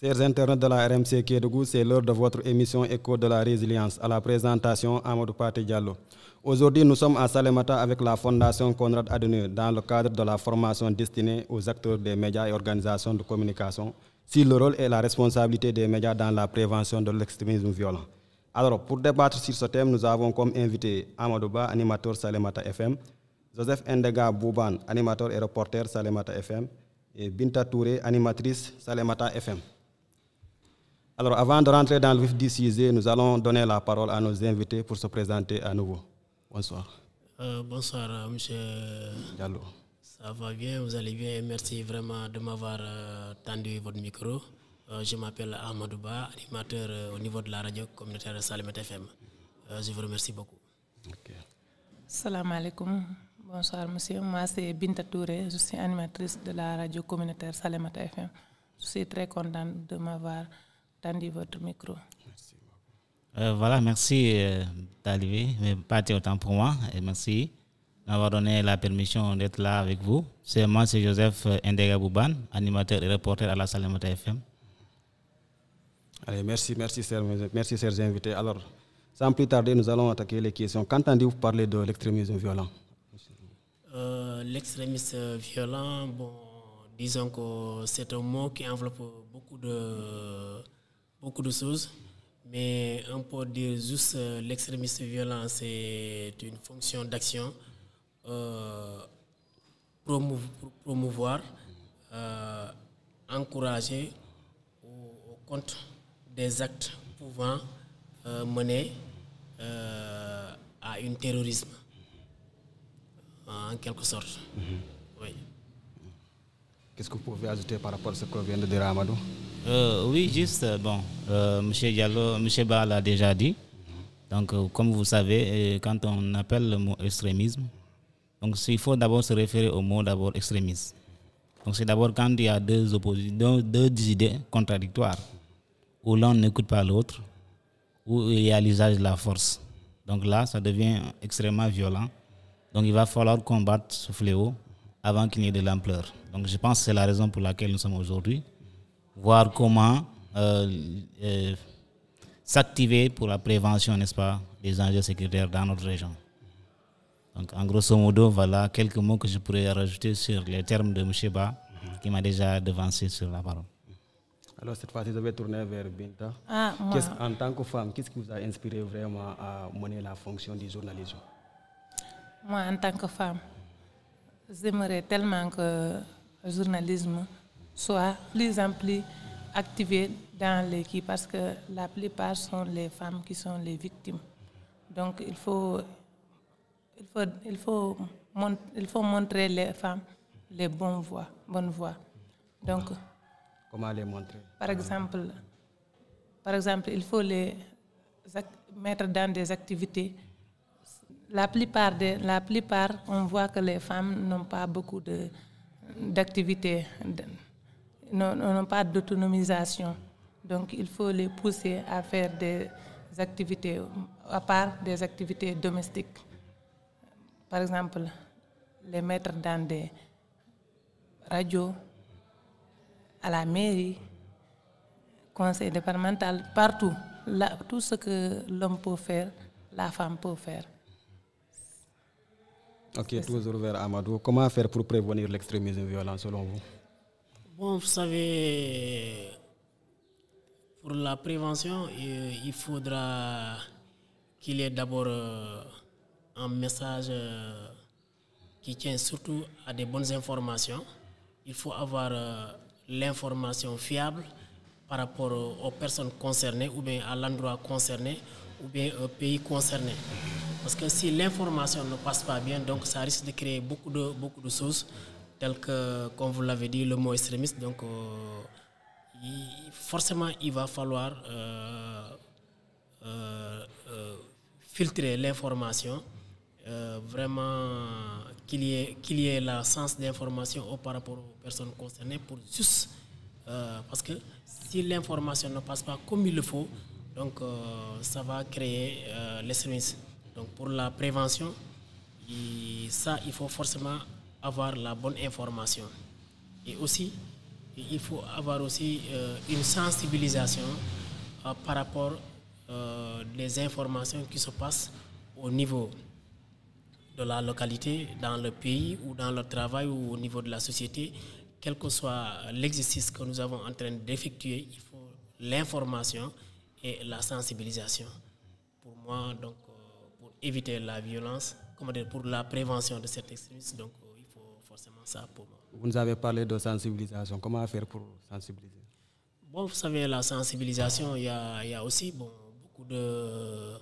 Chers internautes de la RMC Kédougou, c'est l'heure de votre émission Écho de la résilience. À la présentation, Amadou Paté Diallo. Aujourd'hui, nous sommes à Salémata avec la Fondation Konrad Adenauer dans le cadre de la formation destinée aux acteurs des médias et organisations de communication sur le rôle et la responsabilité des médias dans la prévention de l'extrémisme violent. Alors, pour débattre sur ce thème, nous avons comme invité Amadou Ba, animateur Salémata FM, Joseph Ndega Bouban, animateur et reporter Salémata FM, et Binta Touré, animatrice Salémata FM. Alors, avant de rentrer dans le vif du sujet, nous allons donner la parole à nos invités pour se présenter à nouveau. Bonsoir. Bonsoir, monsieur Diallo. Ça va bien, vous allez bien. Merci vraiment de m'avoir tendu votre micro. Je m'appelle Amadou Ba, animateur au niveau de la radio communautaire de Salémata FM. Je vous remercie beaucoup. Okay. Salam alaikum. Bonsoir, monsieur. Moi, c'est Binta Touré. Je suis animatrice de la radio communautaire Salémata FM. Je suis très contente de m'avoir tendu votre micro. Merci. Voilà, merci d'arriver, mais pas autant pour moi. Et merci d'avoir donné la permission d'être là avec vous. Moi, c'est Joseph Ndega Bouban, animateur et reporter à la Salémata FM. Allez, merci, chers invités. Alors, sans plus tarder, nous allons attaquer les questions. Qu'entendez-vous parler de l'extrémisme violent? L'extrémisme violent, disons que c'est un mot qui enveloppe beaucoup de choses, mais on peut dire juste l'extrémisme violent, c'est une fonction d'action promouvoir, encourager au compte des actes pouvant mener à un terrorisme, en quelque sorte. Oui. Qu'est-ce que vous pouvez ajouter par rapport à ce que vient de dire Amadou? Oui, juste, M. Diallo, M. Ba l'a déjà dit. Donc, comme vous savez, quand on appelle le mot extrémisme, donc il faut d'abord se référer au mot d'abord extrémiste. Donc, c'est d'abord quand il y a deux idées contradictoires, où l'un n'écoute pas l'autre, où il y a l'usage de la force. Donc là, ça devient extrêmement violent. Donc, il va falloir combattre ce fléau avant qu'il n'y ait de l'ampleur. Donc, je pense que c'est la raison pour laquelle nous sommes aujourd'hui. Voir comment s'activer pour la prévention, n'est-ce pas, des enjeux sécuritaires dans notre région. Donc, en grosso modo, voilà quelques mots que je pourrais rajouter sur les termes de M. Ba, qui m'a déjà devancé sur la parole. Alors, cette fois-ci, je vais tourner vers Binta. En tant que femme, qu'est-ce qui vous a inspiré vraiment à mener la fonction du journalisme? Moi, en tant que femme, j'aimerais tellement que le journalisme soit plus en plus activé dans l'équipe, parce que la plupart sont les femmes qui sont les victimes. Donc il faut montrer les femmes les bonnes voies. Donc, comment les montrer? Par exemple, il faut les mettre dans des activités. La plupart, on voit que les femmes n'ont pas beaucoup d'activités, n'ont pas d'autonomisation. Donc, il faut les pousser à faire des activités, à part des activités domestiques. Par exemple, les mettre dans des radios, à la mairie, conseil départemental, partout. Là, tout ce que l'homme peut faire, la femme peut faire. Ok, toujours vers Amadou. Comment faire pour prévenir l'extrémisme violent selon vous? Vous savez, pour la prévention, il faudra qu'il y ait d'abord un message qui tient surtout à des bonnes informations. Il faut avoir l'information fiable par rapport aux personnes concernées, ou bien à l'endroit concerné, ou bien au pays concerné. Parce que si l'information ne passe pas bien, donc ça risque de créer beaucoup de choses, telles que, comme vous l'avez dit, le mot extrémiste. Donc, forcément, il va falloir filtrer l'information, vraiment qu'il y ait le sens d'information par rapport aux personnes concernées, pour juste parce que si l'information ne passe pas comme il le faut, donc ça va créer l'extrémisme. Donc pour la prévention, il faut forcément avoir la bonne information. Et aussi, il faut avoir aussi une sensibilisation par rapport des informations qui se passent au niveau de la localité, dans le pays ou dans le travail ou au niveau de la société, quel que soit l'exercice que nous avons en train d'effectuer, il faut l'information et la sensibilisation. Pour moi, donc, pour éviter la violence, pour la prévention de cet extrémisme, donc il faut forcément ça pour moi. Vous nous avez parlé de sensibilisation. Comment faire pour sensibiliser? Bon, vous savez, la sensibilisation, il y a aussi beaucoup de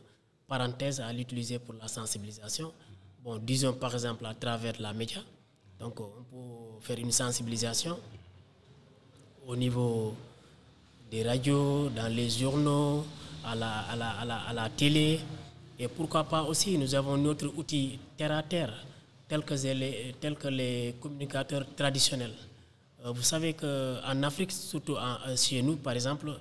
parenthèses à l'utiliser pour la sensibilisation. Bon, disons par exemple à travers la média. Donc, on peut faire une sensibilisation au niveau des radios, dans les journaux, à la télé. Et pourquoi pas aussi, nous avons notre outil terre à terre, tel que les communicateurs traditionnels. Vous savez qu'en Afrique, surtout chez nous, par exemple,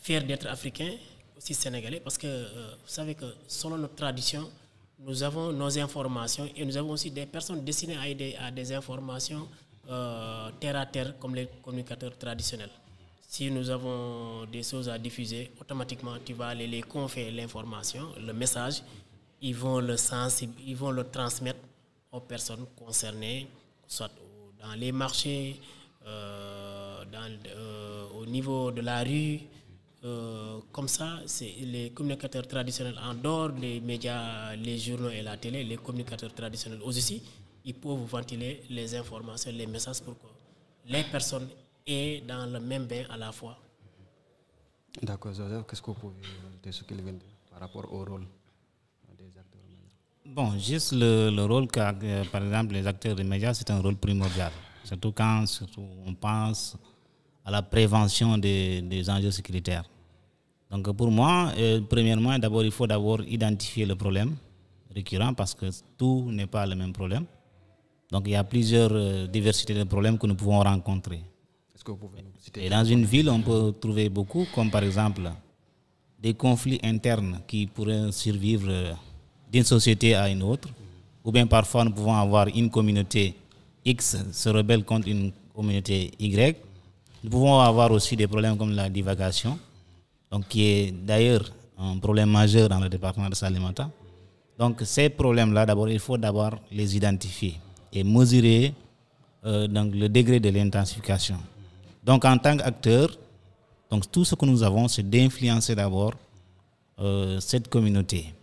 fier d'être africain, aussi sénégalais, parce que vous savez que selon notre tradition, nous avons nos informations et nous avons aussi des personnes destinées à des informations terre à terre, comme les communicateurs traditionnels. Si nous avons des choses à diffuser, automatiquement, tu vas aller les confier l'information, le message, ils vont le transmettre aux personnes concernées, soit dans les marchés, au niveau de la rue. Comme ça, c'est les communicateurs traditionnels, en dehors des médias, les journaux et la télé, les communicateurs traditionnels aussi, ils peuvent ventiler les informations, les messages pour que les personnes aient dans le même bain à la fois. D'accord, Joseph, qu'est-ce que vous pouvez ajouter ce qu'il vient de dire par rapport au rôle des acteurs des médias? Bon, juste le rôle qu'a, par exemple, les acteurs des médias, c'est un rôle primordial. Surtout quand on pense à la prévention des enjeux sécuritaires. Donc pour moi, premièrement, il faut d'abord identifier le problème récurrent parce que tout n'est pas le même problème. Donc il y a plusieurs diversités de problèmes que nous pouvons rencontrer. Est-ce que vous pouvez nous citer? Et dans une ville, on peut trouver beaucoup, comme par exemple des conflits internes qui pourraient survivre d'une société à une autre. Ou bien parfois nous pouvons avoir une communauté X se rebelle contre une communauté Y. Nous pouvons avoir aussi des problèmes comme la divagation, donc qui est d'ailleurs un problème majeur dans le département de Salémata. Donc ces problèmes-là, d'abord, il faut d'abord les identifier et mesurer donc, le degré de l'intensification. Donc en tant qu'acteur, donc tout ce que nous avons, c'est d'influencer d'abord cette communauté,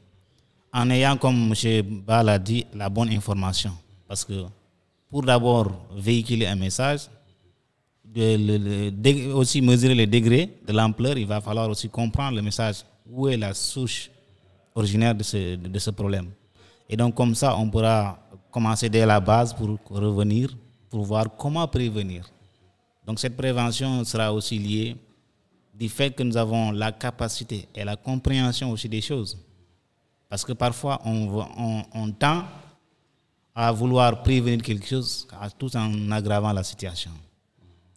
en ayant, comme M. Ba l'a dit, la bonne information. Parce que pour d'abord véhiculer un message, aussi mesurer le degré de l'ampleur, il va falloir aussi comprendre le message, où est la souche originaire de ce problème. Et donc comme ça, on pourra commencer dès la base pour revenir, pour voir comment prévenir. Donc cette prévention sera aussi liée du fait que nous avons la capacité et la compréhension aussi des choses. Parce que parfois, on tend à vouloir prévenir quelque chose tout en aggravant la situation.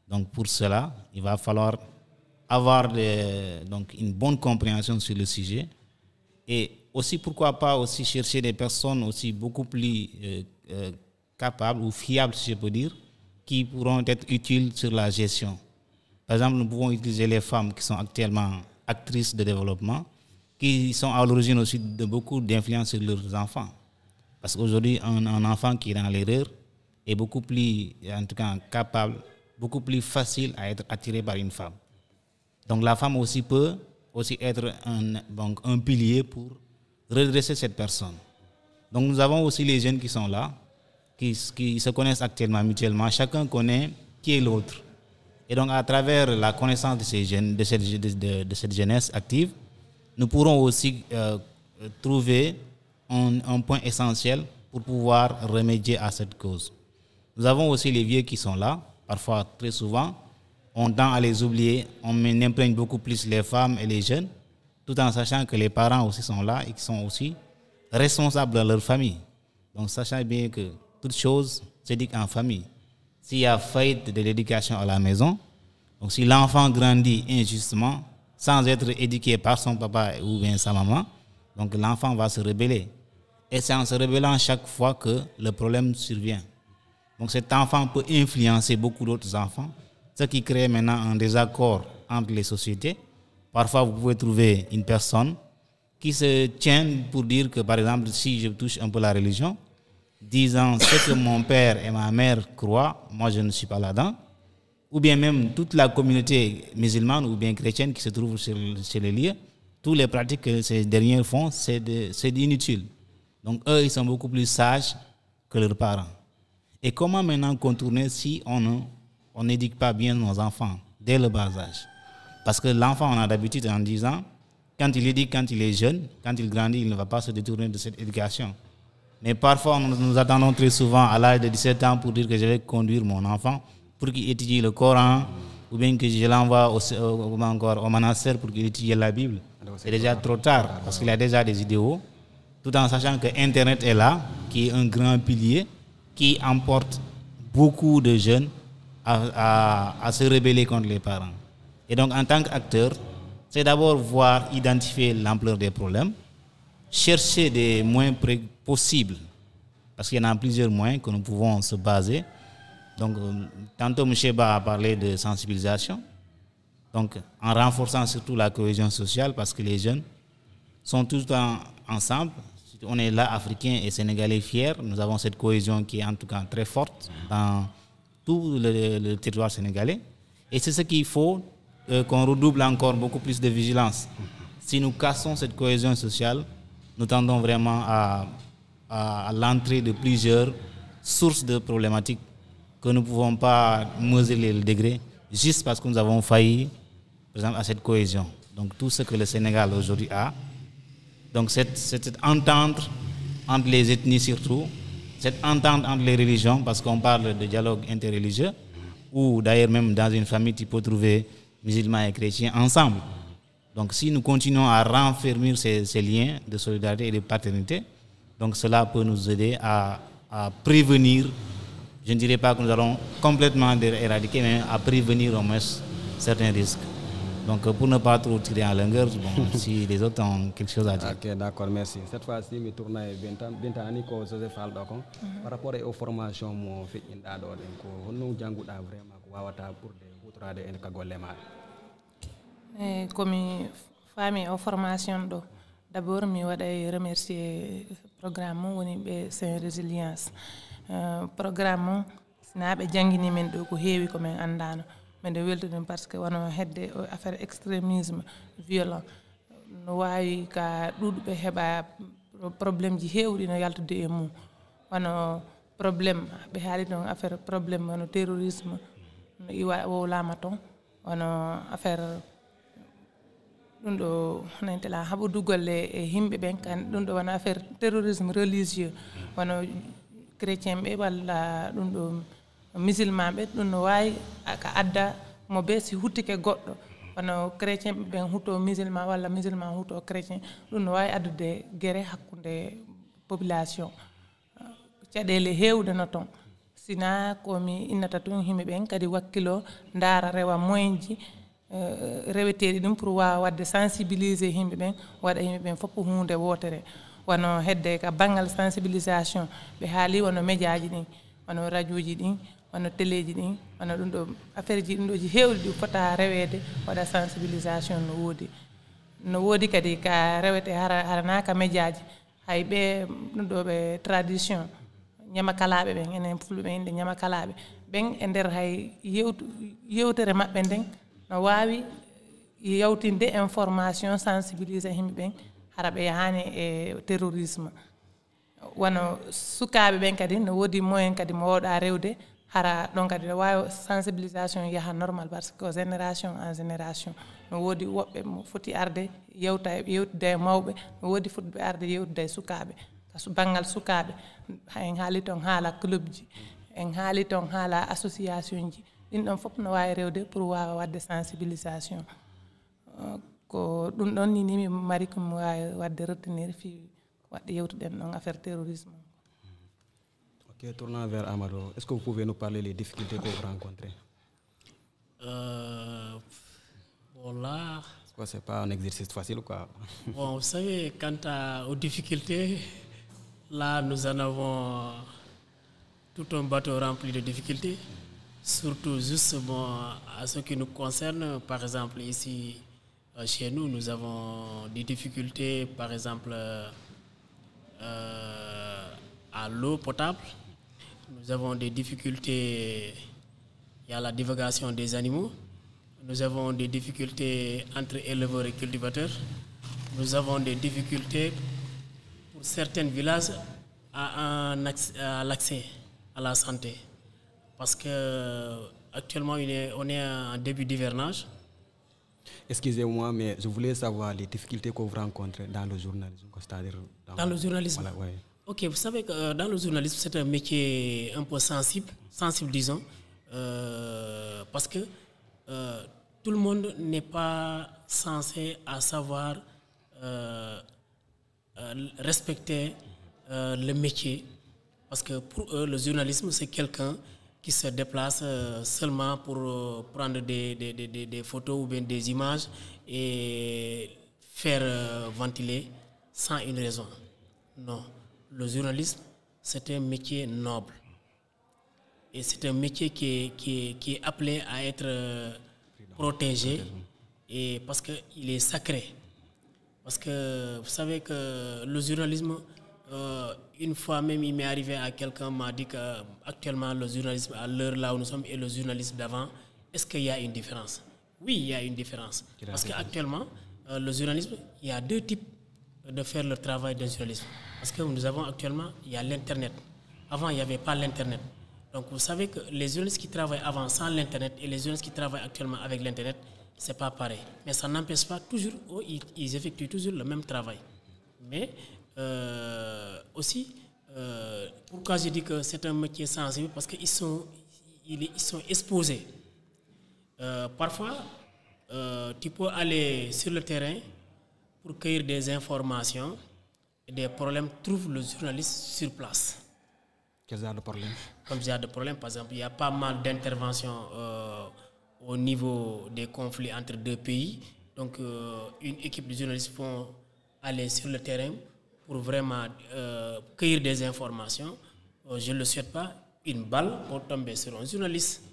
Donc pour cela, il va falloir avoir donc une bonne compréhension sur le sujet et aussi, pourquoi pas, aussi chercher des personnes aussi beaucoup plus capables ou fiables, si je peux dire, qui pourront être utiles sur la gestion. Par exemple, nous pouvons utiliser les femmes qui sont actuellement actrices de développement, qui sont à l'origine aussi de beaucoup d'influence sur leurs enfants. Parce qu'aujourd'hui, un enfant qui est dans l'erreur est beaucoup plus, en tout cas, capable, beaucoup plus facile à être attiré par une femme. Donc la femme aussi peut aussi être un pilier pour redresser cette personne. Donc nous avons aussi les jeunes qui sont là, qui se connaissent actuellement mutuellement. Chacun connaît qui est l'autre. Et donc à travers la connaissance de ces jeunes, de cette jeunesse active, nous pourrons aussi trouver un point essentiel pour pouvoir remédier à cette cause. Nous avons aussi les vieux qui sont là. Parfois, très souvent, on tend à les oublier. On imprègne beaucoup plus les femmes et les jeunes, tout en sachant que les parents aussi sont là et qui sont aussi responsables de leur famille. Donc, sachant bien que toute chose s'éduque en famille. S'il y a faillite de l'éducation à la maison, donc si l'enfant grandit injustement, sans être éduqué par son papa ou bien sa maman, donc l'enfant va se rebeller. Et c'est en se rebellant chaque fois que le problème survient. Donc cet enfant peut influencer beaucoup d'autres enfants, ce qui crée maintenant un désaccord entre les sociétés. Parfois, vous pouvez trouver une personne qui se tient pour dire que, par exemple, si je touche un peu la religion, disant ce que mon père et ma mère croient, moi je ne suis pas là-dedans, ou bien même toute la communauté musulmane ou bien chrétienne qui se trouve chez les lieux, toutes les pratiques que ces derniers font, c'est inutile. Donc eux, ils sont beaucoup plus sages que leurs parents. Et comment maintenant contourner si on n'éduque pas bien nos enfants dès le bas âge? Parce que l'enfant, on a d'habitude en disant, quand il éduque, quand il est jeune, quand il grandit, il ne va pas se détourner de cette éducation. Mais parfois, nous attendons très souvent à l'âge de 17 ans pour dire que je vais conduire mon enfant pour qu'il étudie le Coran, ou bien que je l'envoie au monastère pour qu'il étudie la Bible. C'est déjà trop tard, parce qu'il a déjà des idéaux, tout en sachant que Internet est là, qui est un grand pilier, qui emporte beaucoup de jeunes à se rebeller contre les parents. Et donc, en tant qu'acteur, c'est d'abord voir, identifier l'ampleur des problèmes, chercher des moyens possibles, parce qu'il y en a plusieurs moyens que nous pouvons se baser. Donc, tantôt, M. Ba a parlé de sensibilisation, donc en renforçant surtout la cohésion sociale, parce que les jeunes sont tout le temps ensemble. On est là, Africains et Sénégalais fiers. Nous avons cette cohésion qui est en tout cas très forte dans tout le territoire sénégalais. Et c'est ce qu'il faut qu'on redouble encore beaucoup plus de vigilance. Si nous cassons cette cohésion sociale, nous tendons vraiment à l'entrée de plusieurs sources de problématiques que nous ne pouvons pas mesurer le degré juste parce que nous avons failli, par exemple, à cette cohésion. Donc tout ce que le Sénégal aujourd'hui a, donc cette entente entre les ethnies surtout, cette entente entre les religions, parce qu'on parle de dialogue interreligieux, ou d'ailleurs même dans une famille, tu peux trouver musulmans et chrétiens ensemble. Donc si nous continuons à renfermer ces liens de solidarité et de paternité, donc cela peut nous aider à prévenir, je ne dirais pas que nous allons complètement éradiquer, mais à prévenir au moins certains risques. Donc pour ne pas trop tirer en longueur, bon, si les autres ont quelque chose à dire. Ok, d'accord, merci. Cette fois-ci, je tourne à Bintani ko Joseph Aldokon. Par rapport aux formations mo fait indado ko honno janguda vraiment ko wawata pour de hutrade en ka golle ma. Comme famille aux formations do d'abord mi waday remercier programme woni be Saint Résilience. Programme sinabe jangini men do ko heewi ko men andano. Mais de weltudum parce que wono hedde affaire extrémisme violent no wawi ka dudbe heba problème ji hewdi no yaltude e mum wono problème be haali don affaire problème wono terrorisme no iwa wo lamaton wono affaire dum do nantela habo dugolle e himbe ben kan dum do wono affaire terrorisme religieux wono chrétien be walla dum do musulman be dum no way ka adda mo be si huttike goddo wono chrétien be ben hutto musulman walla musulman hutto chrétien dum no way addude gere hakkunde population cadele hewde no ton sina ko mi innata tun himbe ben kadi wakkilo ndara rewa moyenji rewetedi dum pour wadde sensibiliser himbe ben wada himbe ben fop hunde wotere wono hedde ka bangal sensibilisation be haali wono médiaji din wono radioji din wono téléji din wono dum do affaire ji dum do ji hewdi di fota rewede wada sensibilisation no wodi kadi ka rewete harana ka médiaji haybe dum do be tradition nyama kalabe ben enen fulbe inde nyama kalabe ben e der hay yewtere mabbe den no wawi yawtinde information sensibiliser himbe ben harabe hani e terrorisme wono sukabe ben kadi no wodi moyen kadi mo woda rewde hara donc kadi wawi sensibilisation yaha normal parce que génération en génération no wodi wobbe mo foti arde yewtude mawbe no wodi futbe arde yewtude sukabe kaso bangal sukabe en haali ton haala club ji en haali ton haala association ji din don fop no wawi rewde pour wawa wadde sensibilisation ko dum don ni mi mari ko wawi wadde retenir fi wadde yewtuden don affaire terrorisme. Ok, tournant vers Amadou, est-ce que vous pouvez nous parler des difficultés que vous rencontrez? Voilà. C'est pas un exercice facile quoi. Bon, vous savez, quant aux difficultés, là nous en avons tout un bateau rempli de difficultés, surtout juste à ce qui nous concerne. Par exemple, ici, chez nous, nous avons des difficultés, par exemple, à l'eau potable. Nous avons des difficultés, il y a la divagation des animaux. Nous avons des difficultés entre éleveurs et cultivateurs. Nous avons des difficultés pour certains villages à l'accès à la santé. Parce qu'actuellement, on est en début d'hivernage. Excusez-moi, mais je voulais savoir les difficultés que vous rencontrez dans le journalisme. C'est-à-dire dans le journalisme. Voilà, ouais. Ok, vous savez que dans le journalisme, c'est un métier un peu sensible disons, parce que tout le monde n'est pas censé à savoir respecter le métier, parce que pour eux, le journalisme, c'est quelqu'un qui se déplace seulement pour prendre des photos ou bien des images et faire ventiler sans une raison. Non, le journalisme, c'est un métier noble. Et c'est un métier qui est appelé à être protégé, et parce qu'il est sacré. Parce que vous savez que le journalisme, une fois même, il m'est arrivé à quelqu'un m'a dit qu'actuellement, le journalisme, à l'heure là où nous sommes, et le journalisme d'avant, est-ce qu'il y a une différence? Oui, il y a une différence. Parce qu'actuellement, le journalisme, il y a deux types de faire le travail d'un journaliste. Parce que nous avons actuellement, il y a l'Internet. Avant, il n'y avait pas l'Internet. Donc, vous savez que les journalistes qui travaillent avant sans l'Internet et les journalistes qui travaillent actuellement avec l'Internet, ce n'est pas pareil. Mais ça n'empêche pas toujours, ils effectuent toujours le même travail. Mais aussi, pourquoi je dis que c'est un métier sensible? Parce qu'ils sont exposés. Parfois, tu peux aller sur le terrain pour cueillir des informations et des problèmes, trouve le journaliste sur place. Quel genre de problème? Comme genre de problème, par exemple, il y a pas mal d'interventions au niveau des conflits entre deux pays. Donc, une équipe de journalistes vont aller sur le terrain pour vraiment cueillir des informations. Je ne le souhaite pas, une balle pour tomber sur un journaliste.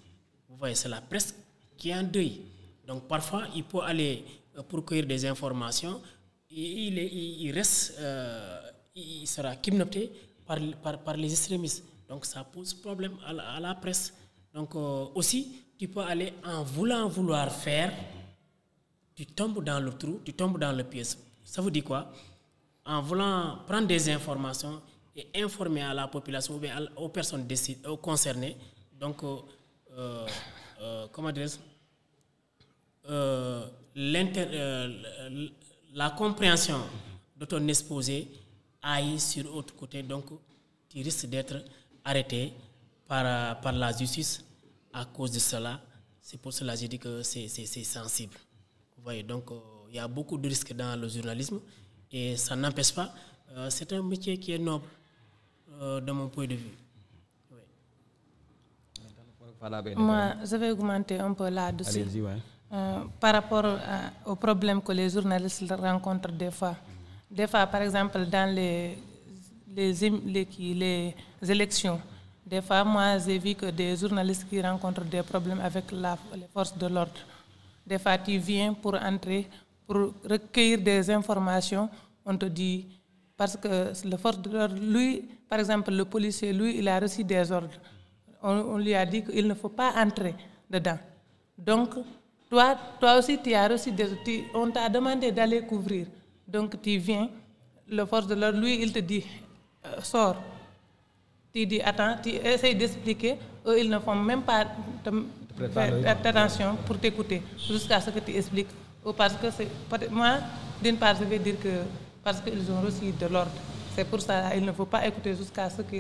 Vous voyez, c'est la presse qui est en deuil. Donc, parfois, il peut aller pour cueillir des informations. Il reste, il sera kidnappé par les extrémistes. Donc, ça pose problème à la presse. Donc, aussi, tu peux aller en vouloir faire, tu tombes dans le trou, tu tombes dans le piège. Ça vous dit quoi? En voulant prendre des informations et informer à la population ou bien aux personnes concernées. Donc, comment dire, la compréhension de ton exposé aille sur l'autre côté. Donc, tu risques d'être arrêté par la justice à cause de cela. C'est pour cela que j'ai dit que c'est sensible. Vous voyez, donc il y a beaucoup de risques dans le journalisme et ça n'empêche pas. C'est un métier qui est noble de mon point de vue. Oui. Moi, je vais augmenter un peu là-dessus. Allez-y, ouais. Par rapport aux problèmes que les journalistes rencontrent des fois. Des fois, par exemple, dans les élections, des fois, moi, j'ai vu que des journalistes qui rencontrent des problèmes avec les forces de l'ordre. Des fois, tu viens pour entrer, pour recueillir des informations, on te dit, parce que le force de l'ordre, lui, par exemple, le policier, lui, il a reçu des ordres. On lui a dit qu'il ne faut pas entrer dedans. Donc, toi aussi, tu as reçu des ordres. On t'a demandé d'aller couvrir. Donc, tu viens, le force de l'ordre, lui, il te dit, sors. Tu dis, attends, tu essaies d'expliquer. Eux, ils ne font même pas attention pour t'écouter jusqu'à ce que tu expliques. Ou parce que moi, d'une part, je vais dire que parce qu'ils ont reçu de l'ordre. C'est pour ça qu'il ne faut pas écouter jusqu'à ce que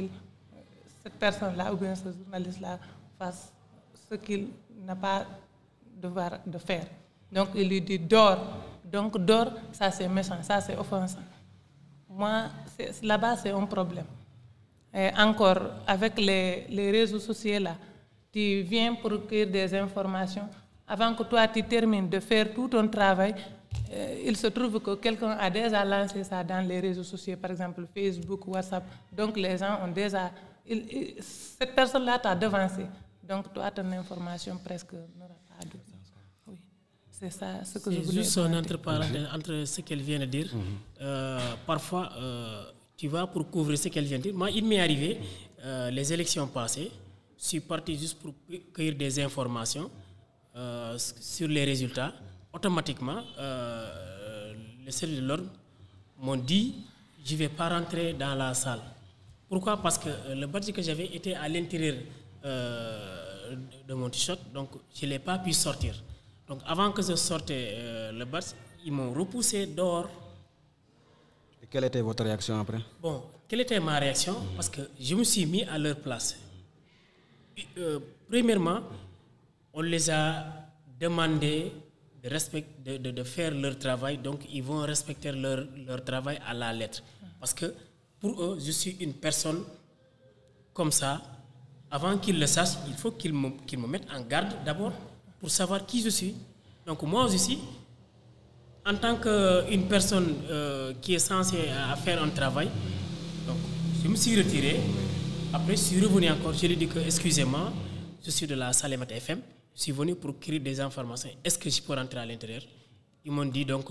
cette personne-là ou bien ce journaliste-là fasse ce qu'il n'a pas devoir de faire. Donc, il lui dit dors. Donc, dors, ça c'est méchant, ça c'est offensant. Moi, là-bas, c'est un problème. Et encore, avec les réseaux sociaux, là, tu viens pour recueillir des informations. Avant que toi, tu termines de faire tout ton travail, il se trouve que quelqu'un a déjà lancé ça dans les réseaux sociaux, par exemple Facebook, WhatsApp. Donc les gens ont déjà... cette personne-là t'a devancé. Donc toi, ton information presque n'aura pas de... Oui, c'est ça ce que je voulais dire. Juste un entre parenthèses entre ce qu'elle vient de dire. Parfois, tu vas pour couvrir ce qu'elle vient de dire. Moi, il m'est arrivé, les élections passées, je suis parti juste pour cueillir des informations sur les résultats. Automatiquement, les services de l'ordre m'ont dit je ne vais pas rentrer dans la salle. Pourquoi? Parce que le badge que j'avais était à l'intérieur de mon t-shirt, donc je ne l'ai pas pu sortir. Donc avant que je sorte le badge, ils m'ont repoussé dehors. Et quelle était votre réaction après? Bon, quelle était ma réaction? Parce que je me suis mis à leur place. Premièrement, on les a demandé de faire leur travail, donc ils vont respecter leur travail à la lettre. Parce que pour eux, je suis une personne comme ça. Avant qu'ils le sachent, il faut qu'ils me mettent en garde d'abord pour savoir qui je suis. Donc moi aussi, en tant qu'une personne qui est censée faire un travail, donc je me suis retiré. Après, je suis revenu encore. Je lui ai dit que, excusez-moi, je suis de la Salemata FM. Je suis venu pour créer des informations. Est-ce que je peux rentrer à l'intérieur? Ils m'ont dit donc,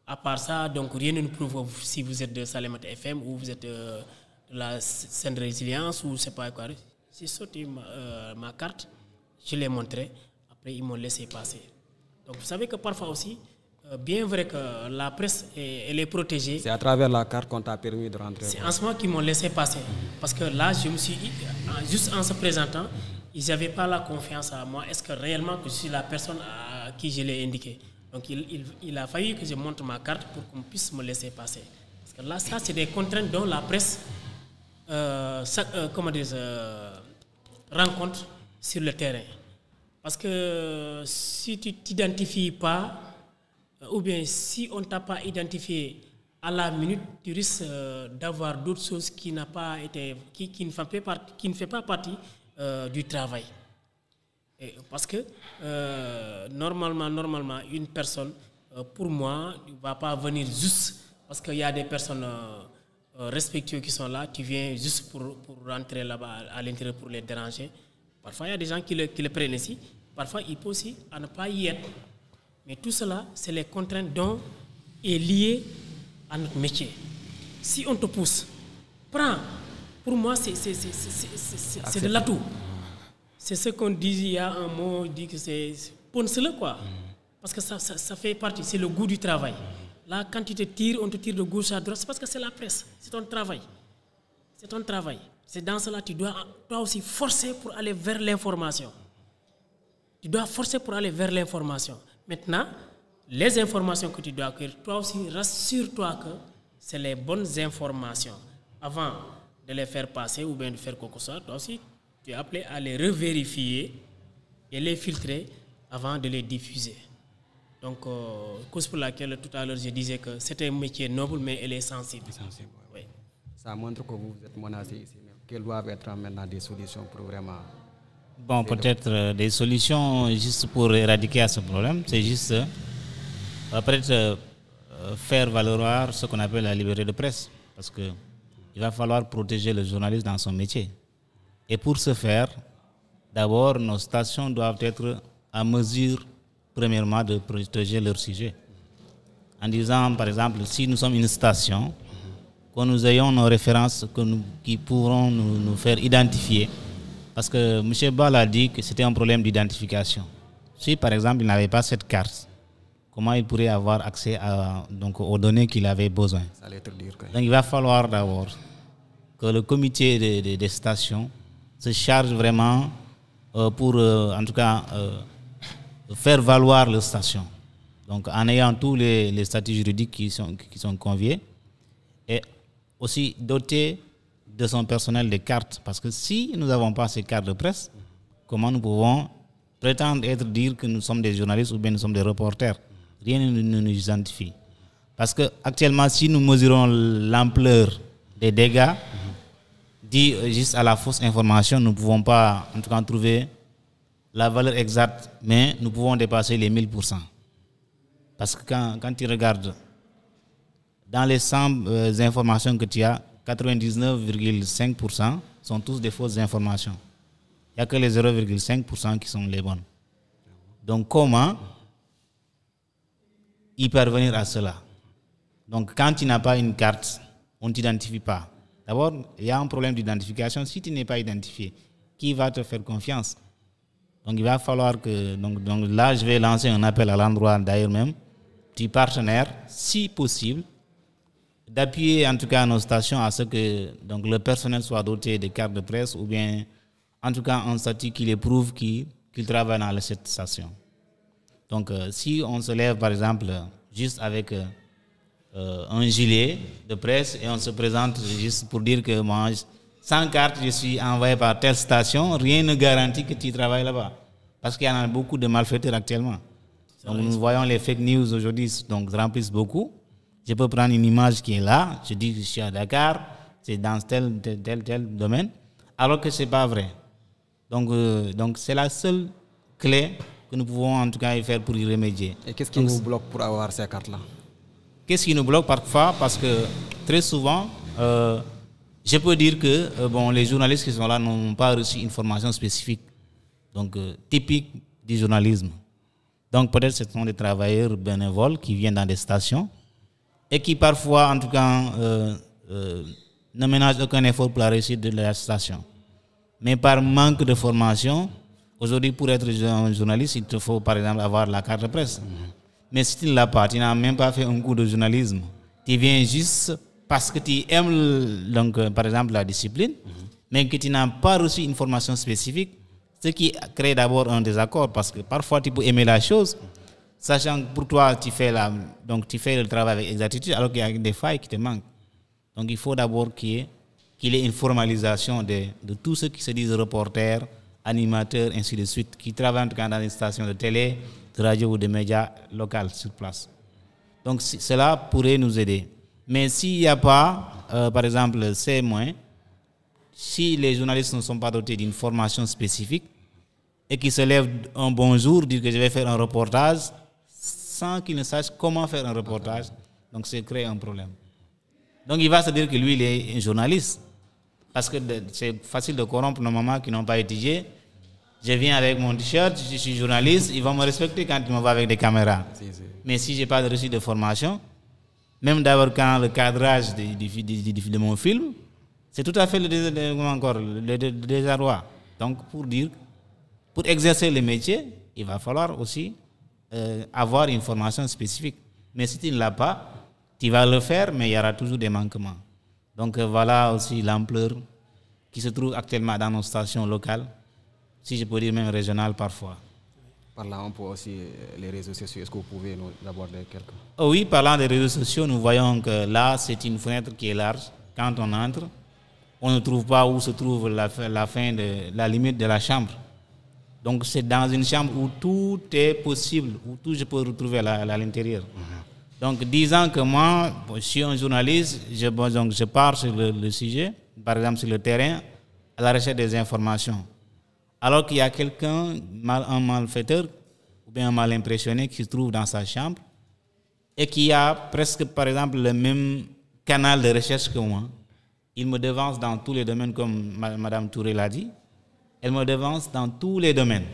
à part ça, donc rien ne nous prouve si vous êtes de Salemata FM ou vous êtes de la scène de résilience ou je ne sais pas quoi. J'ai sorti ma carte, je l'ai montrée. Après, ils m'ont laissé passer. Donc, vous savez que parfois aussi, bien vrai que la presse elle est protégée. C'est à travers la carte qu'on t'a permis de rentrer. C'est en ce moment qu'ils m'ont laissé passer. Parce que là, je me suis juste en se présentant, ils n'avaient pas la confiance à moi. Est-ce que réellement que je suis la personne à qui je l'ai indiqué? Donc il a fallu que je montre ma carte pour qu'on puisse me laisser passer. Parce que là, ça, c'est des contraintes dont la presse rencontre sur le terrain. Parce que si tu ne t'identifies pas, ou bien si on ne t'a pas identifié à la minute, tu risques d'avoir d'autres choses qui ne fait pas partie du travail. Et parce que normalement, une personne, pour moi, ne va pas venir juste parce qu'il y a des personnes respectueuses qui sont là, tu viens juste pour rentrer là-bas à l'intérieur pour les déranger. Parfois, il y a des gens qui le prennent ici. Parfois, il peut aussi à ne pas y être. Mais tout cela, c'est les contraintes dont est lié à notre métier. Si on te pousse, prends. Pour moi, c'est de l'atout. C'est ce qu'on dit, il y a un mot, on dit que c'est ponce-le quoi. Parce que ça fait partie, c'est le goût du travail. Là, quand tu te tires, on te tire de gauche à droite, c'est parce que c'est la presse, c'est ton travail. C'est ton travail. C'est dans cela que tu dois toi aussi forcer pour aller vers l'information. Tu dois forcer pour aller vers l'information. Maintenant, les informations que tu dois acquérir, toi aussi, rassure-toi que c'est les bonnes informations. Avant de les faire passer ou bien de faire quoi que ce soit, toi aussi, tu es appelé à les revérifier et les filtrer avant de les diffuser. Donc, cause pour laquelle tout à l'heure je disais que c'est un métier noble, mais elle est sensible. Oui. Ça montre que vous êtes menacé ici. Quelles doivent être maintenant des solutions pour vraiment... Bon, peut-être des solutions juste pour éradiquer à ce problème, c'est juste peut-être faire valoir ce qu'on appelle la liberté de presse, parce que il va falloir protéger le journaliste dans son métier. Et pour ce faire, d'abord, nos stations doivent être à mesure, premièrement, de protéger leur sujet. En disant, par exemple, si nous sommes une station, que nous ayons nos références qui pourront nous faire identifier. Parce que M. Ball a dit que c'était un problème d'identification. Si, par exemple, il n'avait pas cette carte, comment il pourrait avoir accès aux données qu'il avait besoin? Ça allait être dur, donc, il va falloir d'abord que le comité des stations se charge vraiment pour, en tout cas, faire valoir les stations. Donc, en ayant tous les statuts juridiques qui sont conviés et aussi doter de son personnel des cartes. Parce que si nous n'avons pas ces cartes de presse, comment nous pouvons prétendre dire que nous sommes des journalistes ou bien nous sommes des reporters? Rien ne nous identifie. Parce qu'actuellement, si nous mesurons l'ampleur des dégâts dit juste à la fausse information, nous ne pouvons pas en tout cas trouver la valeur exacte, mais nous pouvons dépasser les 1000%. Parce que quand tu regardes dans les 100 informations que tu as, 99,5% sont tous des fausses informations. Il n'y a que les 0,5% qui sont les bonnes. Donc comment y parvenir à cela? Donc quand tu n'as pas une carte, on ne t'identifie pas. D'abord, il y a un problème d'identification. Si tu n'es pas identifié, qui va te faire confiance? Donc il va falloir que... Donc là, je vais lancer un appel à l'endroit d'ailleurs même, du partenaire, si possible, d'appuyer en tout cas nos stations à ce que donc, le personnel soit doté de cartes de presse ou bien en tout cas un statut qui les prouve qu'il travaille dans cette station. Donc si on se lève par exemple juste avec un gilet de presse et on se présente juste pour dire que moi, sans carte, je suis envoyé par telle station, rien ne garantit que tu travailles là-bas. Parce qu'il y en a beaucoup de malfaiteurs actuellement. Donc nous voyons les fake news aujourd'hui donc remplissent beaucoup. Je peux prendre une image qui est là, je dis que je suis à Dakar, c'est dans tel domaine, alors que ce n'est pas vrai. Donc c'est la seule clé que nous pouvons en tout cas y faire pour y remédier. Et qu'est-ce qui nous bloque pour avoir ces cartes-là? Qu'est-ce qui nous bloque parfois? Parce que très souvent, je peux dire que les journalistes qui sont là n'ont pas reçu une formation spécifique, donc typique du journalisme. Donc peut-être ce sont des travailleurs bénévoles qui viennent dans des stations et qui parfois, en tout cas, ne ménagent aucun effort pour la réussite de la station. Mais par manque de formation, aujourd'hui, pour être un journaliste, il te faut par exemple avoir la carte de presse. Mais si tu ne l'as pas, tu n'as même pas fait un cours de journalisme, tu viens juste parce que tu aimes donc, par exemple la discipline, mais que tu n'as pas reçu une formation spécifique, ce qui crée d'abord un désaccord parce que parfois tu peux aimer la chose, sachant que pour toi tu fais le travail avec exactitude alors qu'il y a des failles qui te manquent. Donc il faut d'abord qu'il y ait une formalisation de tous ceux qui se disent reporters, animateurs, ainsi de suite, qui travaillent en tout cas dans une station de télé, de radio ou de médias locaux sur place. Donc cela pourrait nous aider. Mais s'il n'y a pas, par exemple, ces moyens, si les journalistes ne sont pas dotés d'une formation spécifique et qu'ils se lèvent un bon jour, dire que je vais faire un reportage, sans qu'ils ne sachent comment faire un reportage, donc ça crée un problème. Donc il va se dire que lui, il est un journaliste. Parce que c'est facile de corrompre nos mamans qui n'ont pas étudié. Je viens avec mon t-shirt, je suis journaliste, ils vont me respecter quand ils me voient avec des caméras. Mais si je n'ai pas reçu de formation, même d'abord quand le cadrage de mon film, c'est tout à fait le désarroi. Donc pour exercer le métier, il va falloir aussi avoir une formation spécifique. Mais si tu ne l'as pas, tu vas le faire, mais il y aura toujours des manquements. Donc voilà aussi l'ampleur qui se trouve actuellement dans nos stations locales, si je peux dire même régionales parfois. Par là, on peut aussi les réseaux sociaux. Est-ce que vous pouvez nous aborder quelques... Oui, parlant des réseaux sociaux, nous voyons que là, c'est une fenêtre qui est large. Quand on entre, on ne trouve pas où se trouve la fin de la limite de la chambre. Donc c'est dans une chambre où tout est possible, où tout je peux retrouver à l'intérieur. Donc disant que moi, je suis un journaliste, je pars sur le sujet, par exemple sur le terrain, à la recherche des informations. Alors qu'il y a quelqu'un, un malfaiteur, ou bien un mal impressionné qui se trouve dans sa chambre et qui a presque, par exemple, le même canal de recherche que moi. Il me devance dans tous les domaines, comme Mme Touré l'a dit. Elle me devance dans tous les domaines.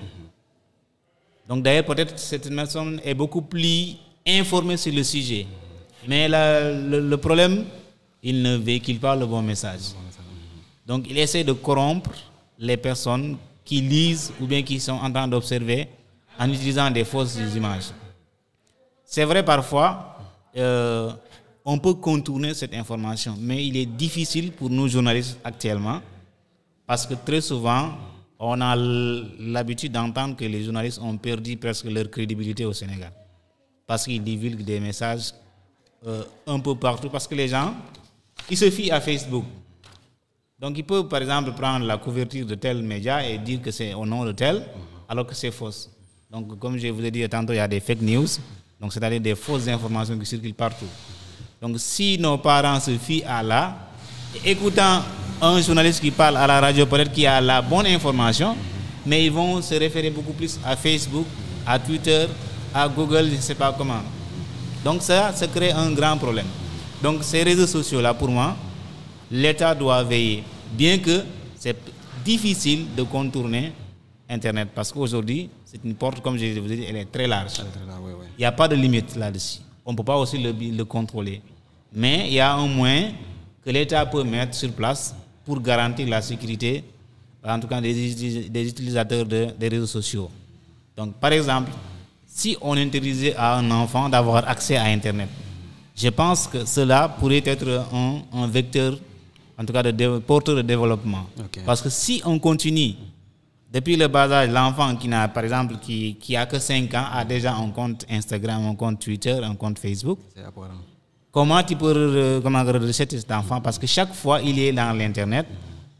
Donc d'ailleurs, peut-être cette personne est beaucoup plus informée sur le sujet. Mais le problème, il ne véhicule pas le bon message. Donc il essaie de corrompre les personnes qui lisent ou bien qui sont en train d'observer en utilisant des fausses images. C'est vrai parfois, on peut contourner cette information, mais il est difficile pour nous journalistes actuellement parce que très souvent, on a l'habitude d'entendre que les journalistes ont perdu presque leur crédibilité au Sénégal parce qu'ils divulguent des messages un peu partout parce que les gens, ils se fient à Facebook. Donc, ils peuvent, par exemple, prendre la couverture de tel média et dire que c'est au nom de tel, alors que c'est fausse. Donc, comme je vous ai dit tantôt, il y a des fake news, donc c'est-à-dire des fausses informations qui circulent partout. Donc, si nos parents se fient à là, écoutant un journaliste qui parle à la radio, peut-être qu'il a la bonne information, mais ils vont se référer beaucoup plus à Facebook, à Twitter, à Google, je ne sais pas comment. Donc ça crée un grand problème. Donc ces réseaux sociaux-là, pour moi, l'État doit veiller. Bien que c'est difficile de contourner Internet, parce qu'aujourd'hui, c'est une porte, comme je vous ai dit, elle est très large. Il n'y a pas de limite là-dessus. On ne peut pas aussi le contrôler. Mais il y a un moyen que l'État peut mettre sur place pour garantir la sécurité, en tout cas des utilisateurs des réseaux sociaux. Donc, par exemple, si on interdisait à un enfant d'avoir accès à Internet, je pense que cela pourrait être un vecteur, en tout cas, porteur de développement. Okay. Parce que si on continue, depuis le bas âge, l'enfant qui n'a, par exemple, qui a que 5 ans, a déjà un compte Instagram, un compte Twitter, un compte Facebook. C'est apparent. Comment tu peux redresser cet enfant? Parce que chaque fois, il est dans l'Internet,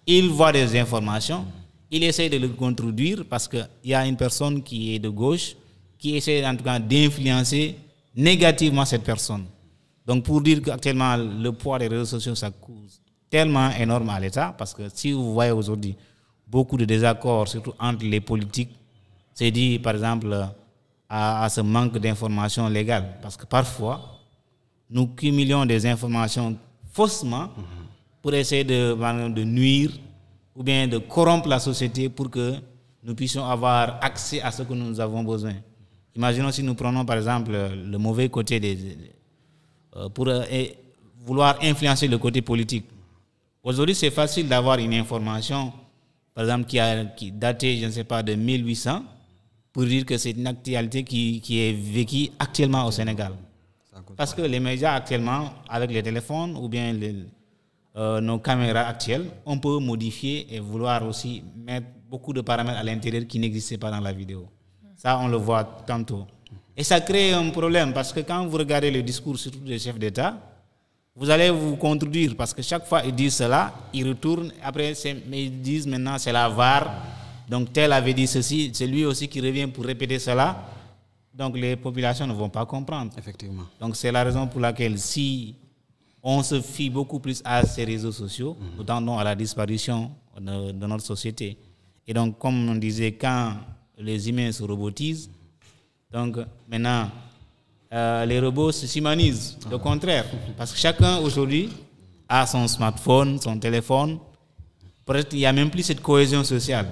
il voit des informations, il essaie de le contredire parce qu'il y a une personne qui est de gauche qui essaie en tout cas d'influencer négativement cette personne. Donc pour dire qu'actuellement, le poids des réseaux sociaux, ça coûte tellement énorme à l'État, parce que si vous voyez aujourd'hui beaucoup de désaccords, surtout entre les politiques, c'est dû par exemple à ce manque d'informations légales. Parce que parfois, nous cumulons des informations faussement pour essayer de nuire ou bien de corrompre la société pour que nous puissions avoir accès à ce que nous avons besoin. Imaginons si nous prenons par exemple le mauvais côté pour vouloir influencer le côté politique. Aujourd'hui, c'est facile d'avoir une information, par exemple, qui datait, je ne sais pas, de 1800, pour dire que c'est une actualité qui est vécue actuellement au Sénégal. Parce que les médias actuellement, avec les téléphones ou bien nos caméras actuelles, on peut modifier et vouloir aussi mettre beaucoup de paramètres à l'intérieur qui n'existaient pas dans la vidéo. Ça, on le voit tantôt. Et ça crée un problème parce que quand vous regardez le discours, surtout des chefs d'État, vous allez vous contredire parce que chaque fois ils disent cela, ils retournent, après ils disent maintenant c'est la VAR, donc tel avait dit ceci, c'est lui aussi qui revient pour répéter cela. Donc les populations ne vont pas comprendre. Effectivement. Donc c'est la raison pour laquelle si on se fie beaucoup plus à ces réseaux sociaux, nous tendons à la disparition de notre société. Et donc comme on disait, quand les humains se robotisent, donc maintenant les robots s'humanisent. Le contraire. Parce que chacun aujourd'hui a son smartphone, son téléphone. Peut-être qu'il n'y a même plus cette cohésion sociale.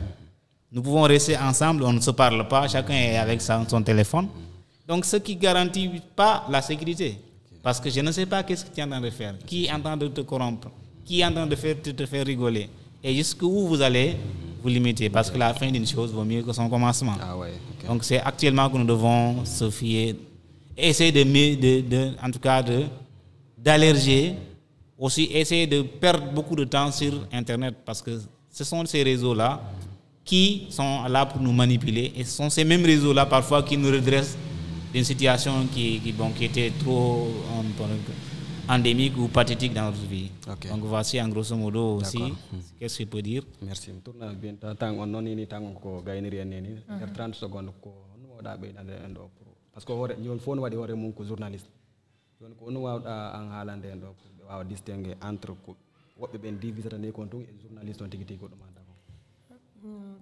Nous pouvons rester ensemble, on ne se parle pas, chacun est avec son téléphone. Donc, ce qui ne garantit pas la sécurité. Parce que je ne sais pas qu'est-ce que tu es en train de faire, qui est en train de te corrompre, qui est en train de te faire rigoler. Et jusqu'où vous allez vous limiter. Parce que la fin d'une chose vaut mieux que son commencement. Donc, c'est actuellement que nous devons se fier, essayer en tout cas d'allerger, aussi essayer de perdre beaucoup de temps sur Internet. Parce que ce sont ces réseaux-là qui sont là pour nous manipuler. Et ce sont ces mêmes réseaux-là parfois qui nous redressent d'une situation qui était trop endémique ou pathétique dans notre vie. Okay. Donc voici en grosso modo aussi qu'est-ce que je peux dire. Merci. Tourna bien tant on non ni tant ko gayniri en ni 30 secondes ko no da be ndo parce que hore ñol fon wadi hore mun ko journaliste. Don ko no wawda en haalande ndo pour wawa distinguer entre ko wobbe ben divisata ne kon tum e journaliste on tigi tigi ko dum anda.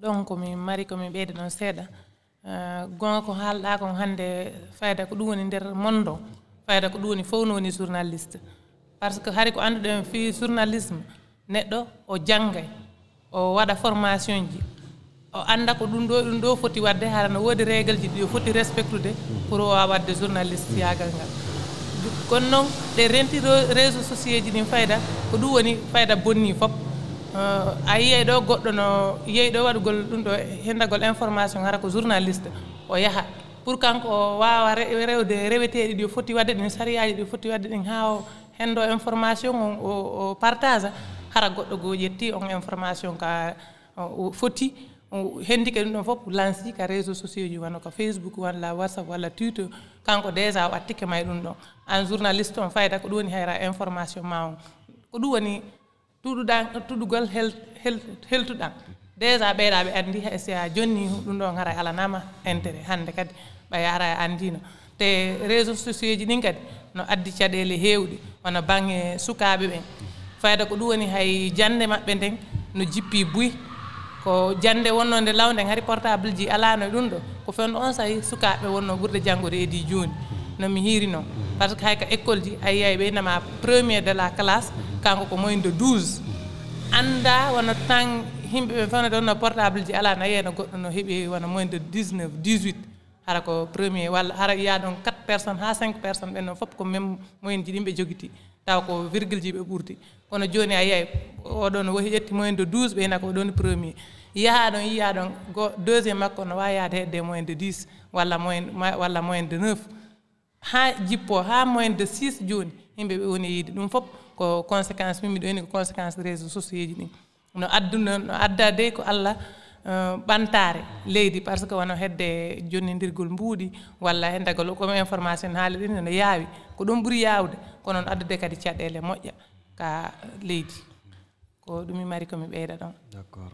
Donc mi mari ko mi beede non seeda gonga ko haalda ko hande fayda ko dum woni der mondo fayda ko dum woni fowno woni journaliste parce que hari ko andude fi journalisme neddo o jangay o wada formation ji o anda ko dum do foti wadde hala no wodi règle ji do foti respectude pour o wadde journaliste yagal ngal kon non de renti réseaux sociaux ji din fayda ko dum woni fayda bonni fop a yiyay ɗo goɗɗo no yeyi ɗo waɗugol ɗum ɗo hendagol information hara ko journaliste o yaha pour kanko o wawa rewde reweteɗi ɗi foti wadde ɗin sariyaji ɗi foti wadde ɗin ha o hendo information o partage hara goɗɗo go ƴetti on information ka o foti hendike ɗum ɗon fof lanci ka réseaux sociaux ji wano ko Facebook walla WhatsApp walla Twitter kanko déjà o attike may ɗum ɗon an journaliste on fayda ko ɗum woni hayra information ma on ko ɗum woni tuɗugol heltuɗan déjà ɓeyɗa ɓe andi si a jonni ɗum ɗon hara alanama intérêt hande kadi ɓe yara e andino te réseaux sociaux ji ɗin kadi no addi caɗele hewɗi wona bangge sukaɓe ɓen fayda ko ɗum woni hay jande maɓɓe nden no jippi buy ko jande wonno nde lawde hari portable ji alano ɗum ɗo ko fendo on sahi sukaɓe wonno ɓurde janggude edi joni no mi hiiri noon par ce que hay ko école ji a yiyay ɓeynama premier de la classe kanko ko moyen de 12 anda wona tan himɓe ɓe fewne ɗon no portable ji ala na yeyno goɗɗo no heeɓi wona moyen de 19 18 hara ko premier walla hara yiya ɗon 4 personnes ha 5 personnes ɓen noon fof ko même moyen ji ɗimɓe jogiti taw ko virgule ji ɓe ɓurti kono joni a yiyay oɗo no wohi ƴetti moyen de 12 ɓeyna ko ɗon premier yaha ɗon yiya ɗon deuxiéme makko no wawi yaade hedde moyen de 10 walla moyen de 9 ha jippo ha moyen de 6 joni yimɓe ɓe woni yiide ɗum fof ko conséquence mimi ɗo ni ko conséquence réseaux sociaux ji ɗin no adduna no addade ko Allah ɓantare leydi par ce que wono hedde jonnidirgol mbuuɗi walla hendagal comme information haali ɗin no yaawi ko ɗum ɓuuri yawde ko noon addude kadi caɗele moƴƴa ka leydi ko ɗum mi mari komi ɓeyda ɗon. D'accord.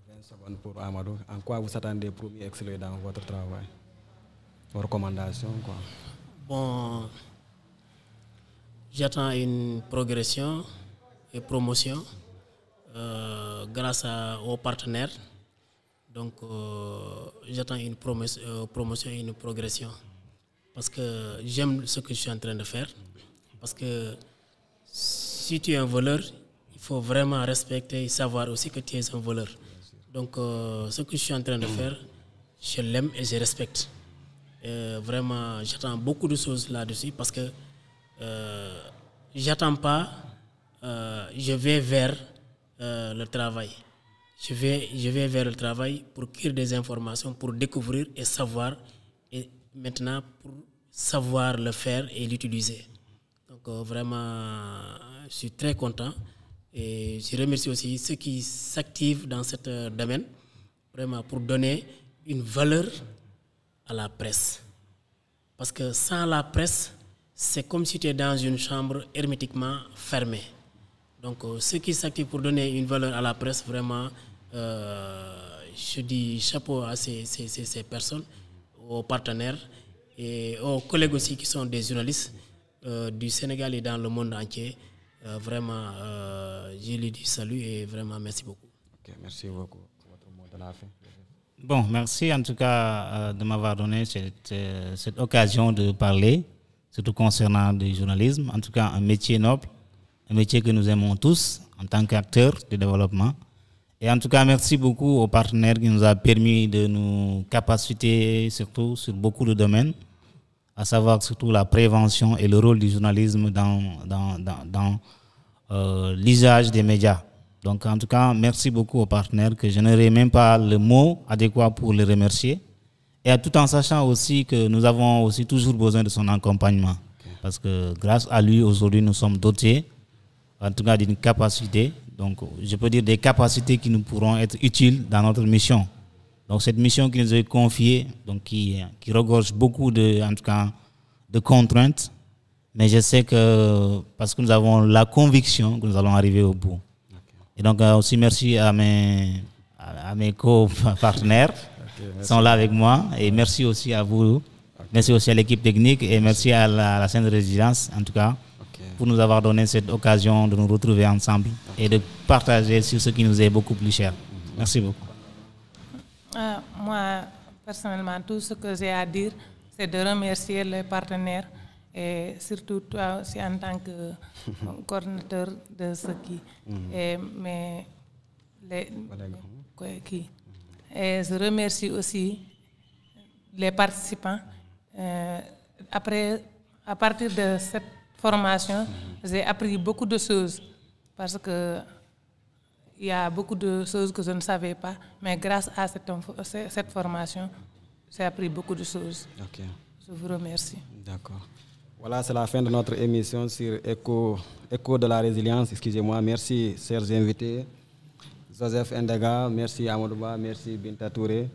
20 secondes pour Amadou. En quoi vous attendez premier excellent dans votre travail? Vos recommandations, quoi? Bon, j'attends une progression et promotion grâce aux partenaires. Donc, j'attends une promotion et une progression. Parce que j'aime ce que je suis en train de faire. Parce que si tu es un voleur, il faut vraiment respecter et savoir aussi que tu es un voleur. Donc, ce que je suis en train de faire, je l'aime et je respecte. Vraiment, j'attends beaucoup de choses là-dessus parce que j'attends pas, je vais vers le travail. Je vais vers le travail pour cueillir des informations, pour découvrir et savoir, et maintenant pour savoir le faire et l'utiliser. Donc vraiment, je suis très content et je remercie aussi ceux qui s'activent dans ce domaine, vraiment pour donner une valeur à la presse. Parce que sans la presse, c'est comme si tu es dans une chambre hermétiquement fermée. Donc ceux qui s'activent pour donner une valeur à la presse, vraiment, je dis chapeau à ces personnes, aux partenaires et aux collègues aussi qui sont des journalistes du Sénégal et dans le monde entier. Vraiment, je lui dis salut et vraiment merci beaucoup. Okay, merci beaucoup. Votre mot de la fin. Bon, merci en tout cas de m'avoir donné cette occasion de parler, surtout concernant le journalisme. En tout cas, un métier noble, un métier que nous aimons tous en tant qu'acteurs de développement. Et en tout cas, merci beaucoup aux partenaires qui nous ont permis de nous capaciter surtout sur beaucoup de domaines, à savoir surtout la prévention et le rôle du journalisme dans l'usage des médias. Donc en tout cas, merci beaucoup aux partenaires que je n'aurai même pas le mot adéquat pour les remercier. Et tout en sachant aussi que nous avons aussi toujours besoin de son accompagnement. Okay. Parce que grâce à lui, aujourd'hui, nous sommes dotés, en tout cas d'une capacité. Donc je peux dire des capacités qui nous pourront être utiles dans notre mission. Donc cette mission qui nous est confiée, donc qui regorge beaucoup en tout cas, de contraintes. Mais je sais que parce que nous avons la conviction que nous allons arriver au bout. Et donc aussi merci à mes co-partenaires qui sont là avec moi. Et merci aussi à vous. Merci aussi à l'équipe technique et merci à la scène de résidence, en tout cas, pour nous avoir donné cette occasion de nous retrouver ensemble et de partager sur ce qui nous est beaucoup plus cher. Merci beaucoup. Moi, personnellement, tout ce que j'ai à dire, c'est de remercier les partenaires et surtout toi aussi en tant que coordinateur de ce qui et je remercie aussi les participants. Après, à partir de cette formation, j'ai appris beaucoup de choses parce que il y a beaucoup de choses que je ne savais pas, mais grâce à cette formation, j'ai appris beaucoup de choses. Okay. Je vous remercie. D'accord. Voilà, c'est la fin de notre émission sur Écho de la résilience. Excusez-moi. Merci, chers invités. Joseph Ndega, merci Amadouba, merci Binta Touré.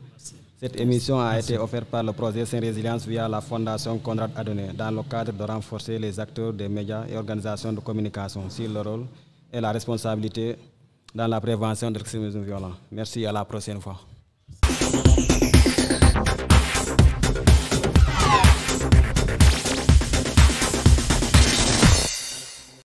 Cette émission a été offerte par le projet Saint Résilience via la Fondation Konrad Adenauer dans le cadre de renforcer les acteurs des médias et organisations de communication sur le rôle et la responsabilité dans la prévention de l'extrémisme violent. Merci, à la prochaine fois.